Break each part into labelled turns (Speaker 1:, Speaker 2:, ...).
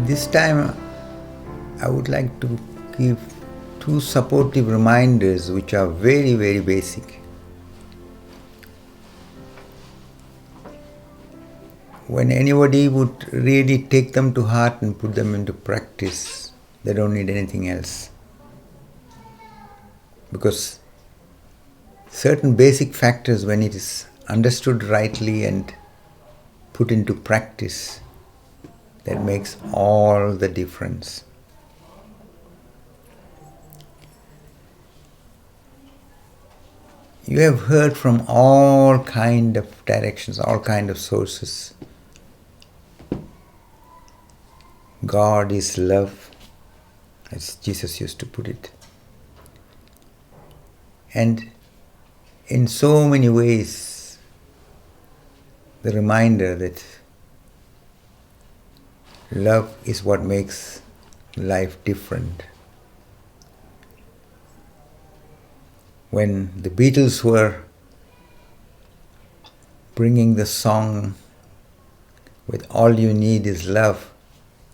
Speaker 1: This time I would like to give two supportive reminders which are very, very basic. When anybody would really take them to heart and put them into practice, they don't need anything else. Because certain basic factors, when it is understood rightly and put into practice, that makes all the difference. You have heard from all kind of directions, all kind of sources. God is love, as Jesus used to put it. And in so many ways, the reminder that love is what makes life different. When the Beatles were bringing the song with All You Need Is Love,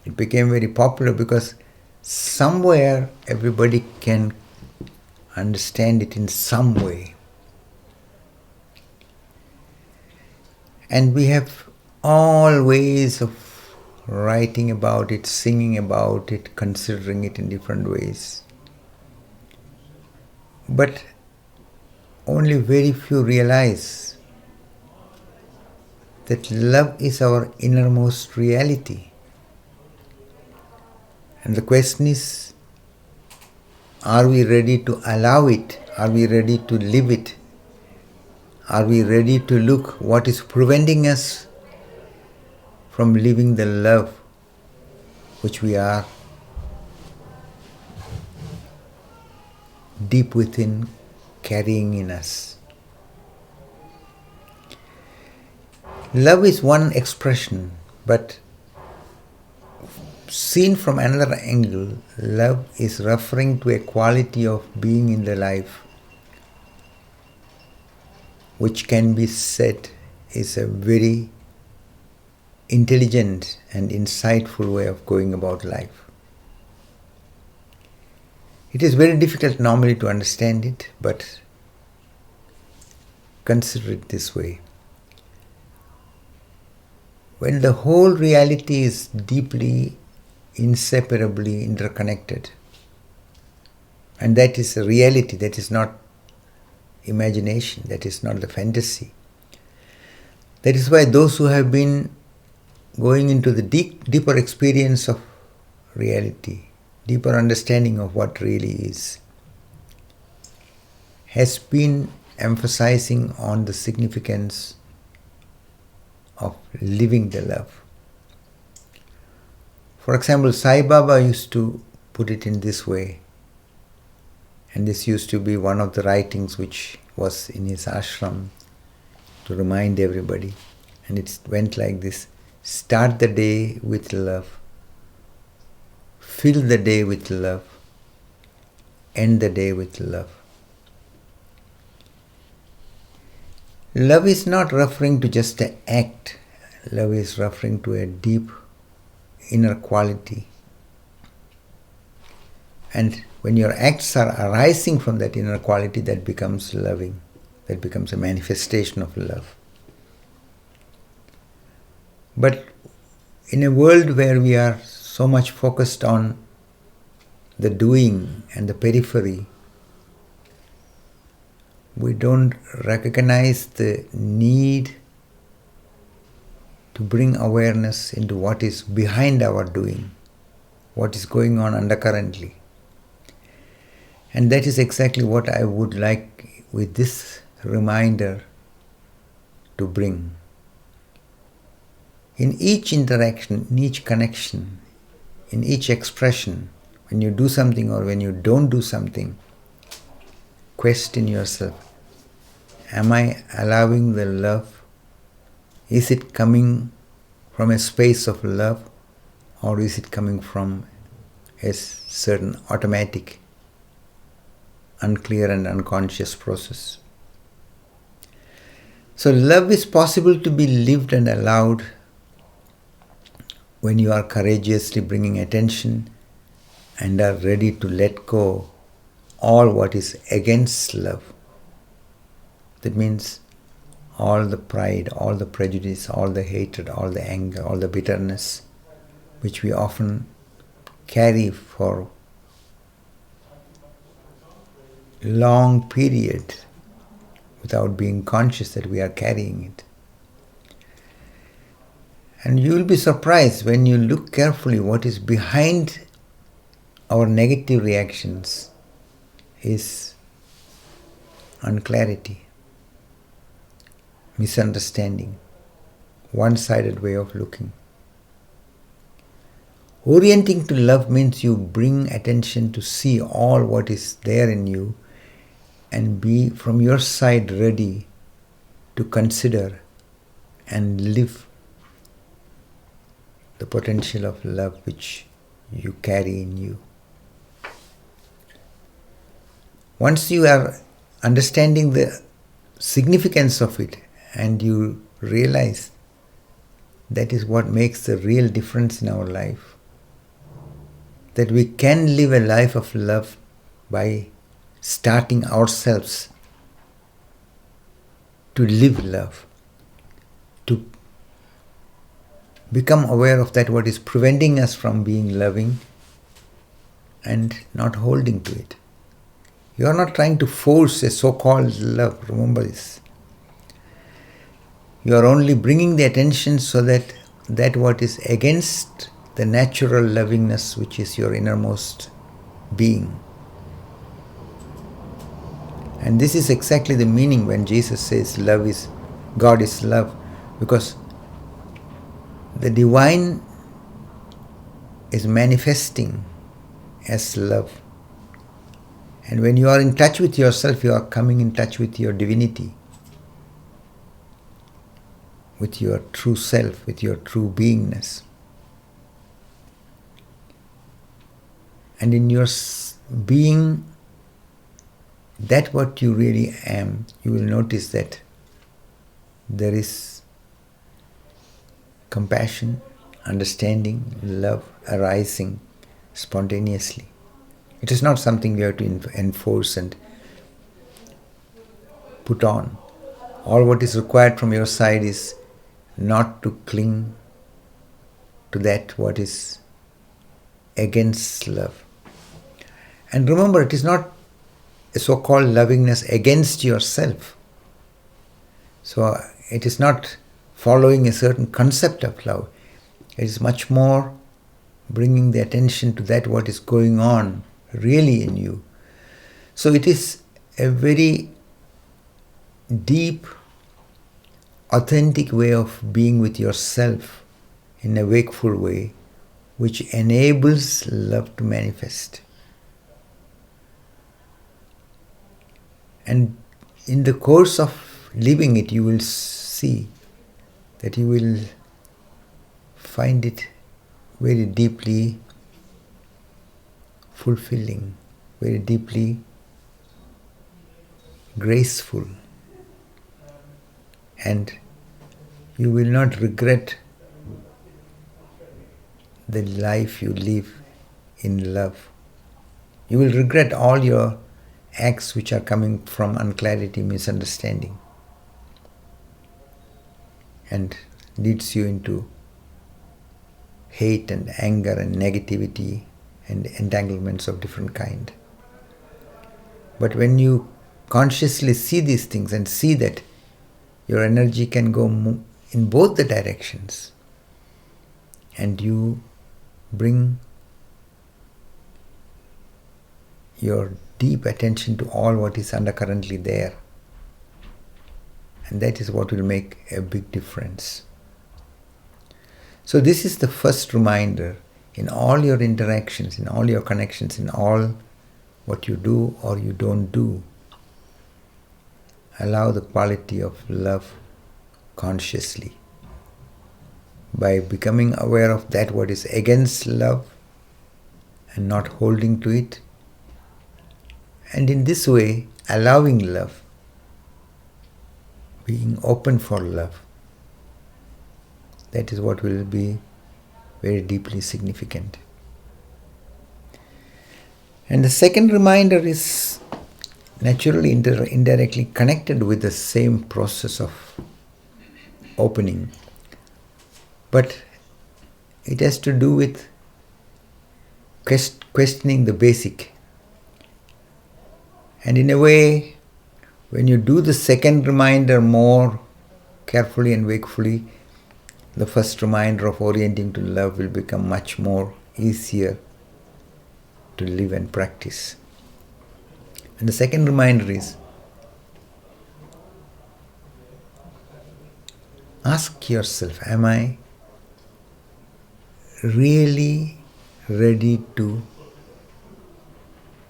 Speaker 1: it became very popular because somewhere everybody can understand it in some way. And we have all ways of writing about it, singing about it, considering it in different ways. But only very few realize that love is our innermost reality. And the question is, are we ready to allow it? Are we ready to live it? Are we ready to look what is preventing us from living the love which we are deep within, carrying in us? Love is one expression, but seen from another angle, love is referring to a quality of being in the life which can be said is a very intelligent and insightful way of going about life. It is very difficult normally to understand it, but consider it this way. When the whole reality is deeply, inseparably interconnected, and that is a reality, that is not imagination, that is not the fantasy. That is why those who have been going into the deeper experience of reality, deeper understanding of what really is, has been emphasizing on the significance of living the love. For example, Sai Baba used to put it in this way, and this used to be one of the writings which was in his ashram to remind everybody, and it went like this: start the day with love, fill the day with love, end the day with love. Love is not referring to just an act. Love is referring to a deep inner quality. And when your acts are arising from that inner quality, that becomes loving. That becomes a manifestation of love. But in a world where we are so much focused on the doing and the periphery, we don't recognize the need to bring awareness into what is behind our doing, what is going on undercurrently. And that is exactly what I would like with this reminder to bring. In each interaction, in each connection, in each expression, when you do something or when you don't do something, question yourself, am I allowing the love? Is it coming from a space of love, or is it coming from a certain automatic, unclear and unconscious process? So love is possible to be lived and allowed when you are courageously bringing attention and are ready to let go all what is against love. That means all the pride, all the prejudice, all the hatred, all the anger, all the bitterness, which we often carry for long period without being conscious that we are carrying it. And you will be surprised when you look carefully what is behind our negative reactions is unclarity, misunderstanding, one-sided way of looking. Orienting to love means you bring attention to see all what is there in you and be from your side ready to consider and live the potential of love which you carry in you. Once you are understanding the significance of it and you realize that is what makes the real difference in our life, that we can live a life of love by starting ourselves to live love, to become aware of that what is preventing us from being loving and not holding to it. You are not trying to force a so-called love, remember this. You are only bringing the attention so that that what is against the natural lovingness which is your innermost being. And this is exactly the meaning when Jesus says God is love, because the divine is manifesting as love. And when you are in touch with yourself, you are coming in touch with your divinity, with your true self, with your true beingness. And in your being, that what you really am, you will notice that there is compassion, understanding, love arising spontaneously. It is not something we have to enforce and put on. All what is required from your side is not to cling to that what is against love. And remember, it is not a so-called lovingness against yourself. So it is not following a certain concept of love. It is much more bringing the attention to that what is going on really in you. So it is a very deep, authentic way of being with yourself in a wakeful way, which enables love to manifest. And in the course of living it, you will see that you will find it very deeply fulfilling, very deeply graceful. And you will not regret the life you live in love. You will regret all your acts which are coming from unclarity, misunderstanding, and leads you into hate and anger and negativity and entanglements of different kind. But when you consciously see these things and see that your energy can go in both the directions, and you bring your deep attention to all what is undercurrently there, and that is what will make a big difference. So this is the first reminder in all your interactions, in all your connections, in all what you do or you don't do. Allow the quality of love consciously by becoming aware of that what is against love and not holding to it. And in this way, allowing love, being open for love. That is what will be very deeply significant. And the second reminder is naturally indirectly connected with the same process of opening, but it has to do with questioning the basic. And in a way, when you do the second reminder more carefully and wakefully, the first reminder of orienting to love will become much more easier to live and practice. And the second reminder is, ask yourself, am I really ready to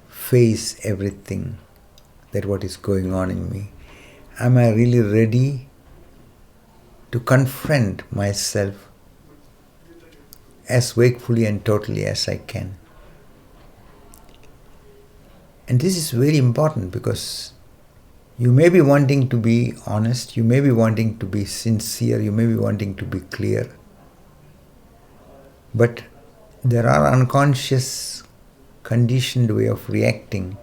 Speaker 1: face everything that what is going on in me? Am I really ready to confront myself as wakefully and totally as I can? And this is very important because you may be wanting to be honest, you may be wanting to be sincere, you may be wanting to be clear, but there are unconscious, conditioned way of reacting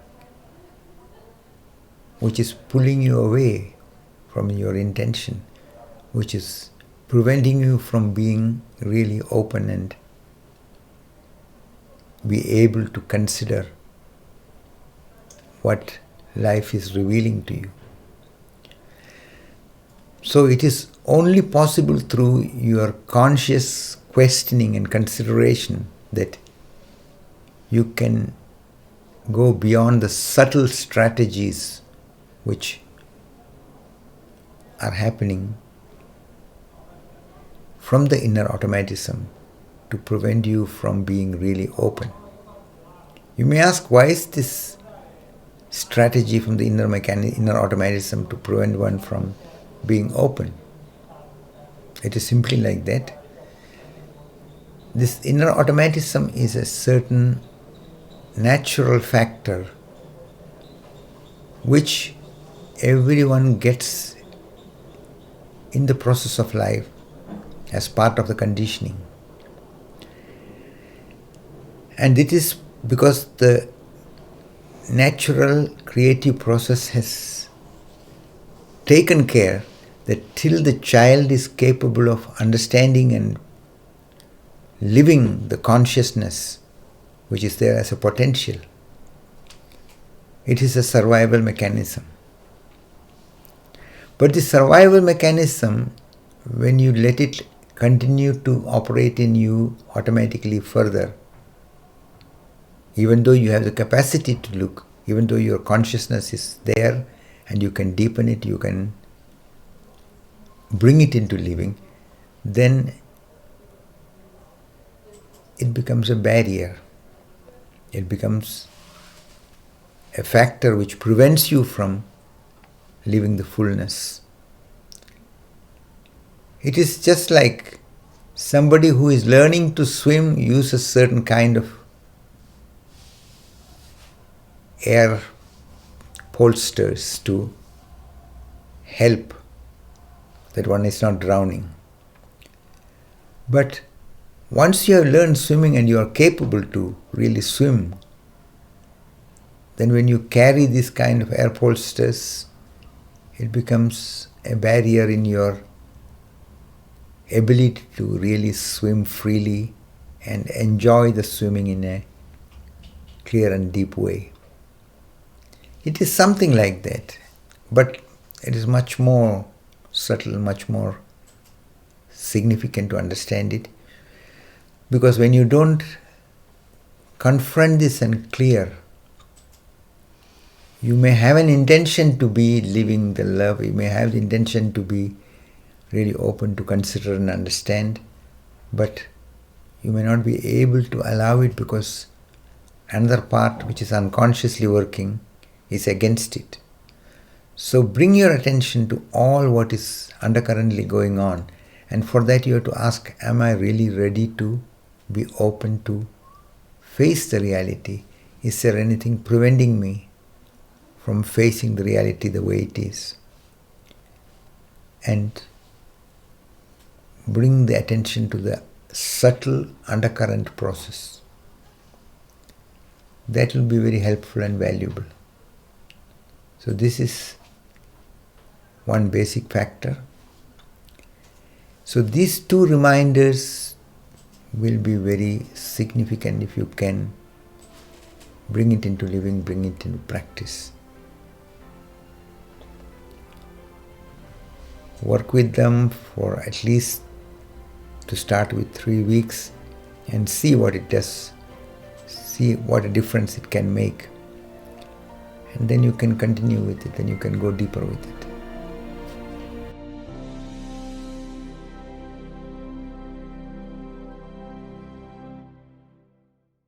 Speaker 1: which is pulling you away from your intention, which is preventing you from being really open and be able to consider what life is revealing to you. So it is only possible through your conscious questioning and consideration that you can go beyond the subtle strategies which are happening from the inner automatism to prevent you from being really open. You may ask, why is this strategy from the inner automatism to prevent one from being open? It is simply like that. This inner automatism is a certain natural factor which everyone gets in the process of life as part of the conditioning. And it is because the natural creative process has taken care that till the child is capable of understanding and living the consciousness which is there as a potential, it is a survival mechanism. But the survival mechanism, when you let it continue to operate in you automatically further, even though you have the capacity to look, even though your consciousness is there and you can deepen it, you can bring it into living, then it becomes a barrier. It becomes a factor which prevents you from living the fullness. It is just like somebody who is learning to swim uses certain kind of air bolsters to help that one is not drowning. But once you have learned swimming and you are capable to really swim, then when you carry this kind of air bolsters, it becomes a barrier in your ability to really swim freely and enjoy the swimming in a clear and deep way. It is something like that, but it is much more subtle, much more significant to understand it. Because when you don't confront this and clear, you may have an intention to be living the love, you may have the intention to be really open to consider and understand, but you may not be able to allow it because another part which is unconsciously working is against it. So bring your attention to all what is undercurrently going on, and for that you have to ask, am I really ready to be open to face the reality? Is there anything preventing me from facing the reality the way it is? And bring the attention to the subtle undercurrent process. That will be very helpful and valuable. So this is one basic factor. So these two reminders will be very significant if you can bring it into living, bring it into practice. Work with them for at least, to start with, 3 weeks and see what it does. See what a difference it can make. And then you can continue with it, then you can go deeper with it.